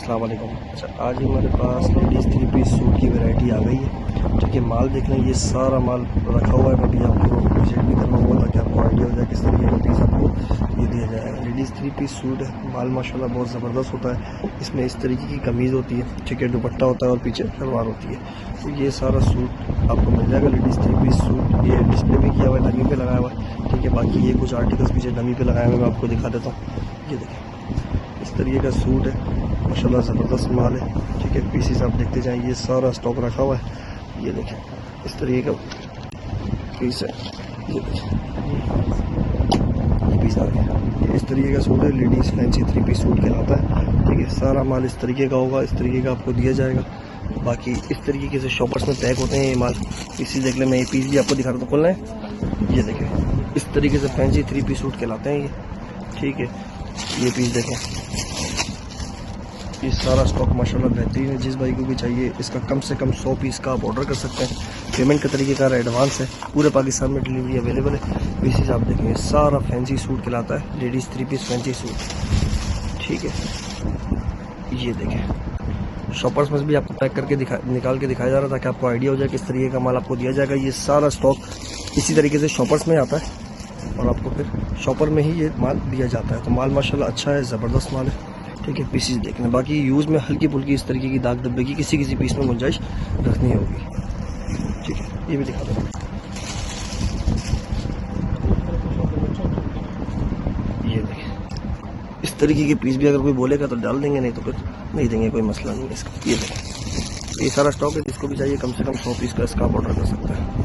अस्सलाम वालेकुम। अच्छा, आज हमारे पास लेडीज़ 3 पीस सूट की वैरायटी आ गई है। ठीक है, माल देख लें, ये सारा माल रखा हुआ है। मैं भी आपको विजिट भी करना हुआ ताकि आपको आइडिया हो जाए किस तरीके का पीस आपको ये दिया जाएगा। लेडीज़ 3 पीस सूट है, माल माशाल्लाह बहुत ज़बरदस्त होता है। इसमें इस तरीके की कमीज़ होती है, ठीक है, दुपट्टा होता है और पीछे सलवार होती है। तो ये सारा सूट आपको मिल जाएगा। लेडीज़ 3 पीस सूट ये डिस्प्ले भी किया हुआ है, डमी पे लगाया हुआ है। ठीक है, बाकी ये कुछ आर्टिकल्स पीछे डमी पे लगाए हुए मैं आपको दिखा देता हूँ। ये देखें, इस तरीके का सूट है, माशाल्लाह ज़बरदस्त माल है। ठीक है, पीसीस आप देखते जाएं, ये सारा स्टॉक रखा हुआ है। ये देखें, इस तरीके का पीस है। ये देखें, ये पीस आ गया। ये इस तरीके का सूट है, लेडीज़ फैंसी 3 पीस सूट कहलाता है। ठीक है, सारा माल इस तरीके का होगा, इस तरीके का आपको दिया जाएगा। बाकी इस तरीके से शॉपर्स में पैक होते हैं ये माल। पीसीस देख लें, मैं ये पीस भी आपको दिखा रहा था, खोलना है। ये देखें, इस तरीके से फैंसी 3 पीस सूट कहलाते हैं ये। ठीक है, ये पीस देखें, ये सारा स्टॉक माशाल्लाह बेहतरीन है। जिस भाई को भी चाहिए इसका कम से कम 100 पीस का आप ऑर्डर कर सकते हैं। पेमेंट का तरीक़ेकार एडवांस है, पूरे पाकिस्तान में डिलीवरी अवेलेबल है। पीसीस आप देखेंगे, सारा फैंसी सूट कहलाता है, लेडीज़ 3 पीस फैंसी सूट। ठीक है, ये देखें, शॉपर्स में भी आपको पैक करके निकाल के दिखाया जा रहा था ताकि आपको आइडिया हो जाए किस तरीके का माल आपको दिया जाएगा। ये सारा स्टॉक इसी तरीके से शॉपर्स में आता है और आपको फिर शॉपर में ही ये माल दिया जाता है। तो माल माशाल्लाह अच्छा है, ज़बरदस्त माल है। ठीक है, पीसीस देखना। बाकी यूज़ में हल्की फुल्की इस तरीके की दाग धब्बे की किसी पीस में गुंजाइश रखनी होगी। ठीक है, ये भी दिखा दो। ये देखें, इस तरीके के पीस भी अगर कोई बोलेगा तो डाल देंगे, नहीं तो फिर नहीं देंगे, कोई मसला नहीं है इसका। ये देखें, ये सारा स्टॉक है, जिसको भी चाहिए कम से कम 100 पीस का इसका आप ऑर्डर कर सकते हैं।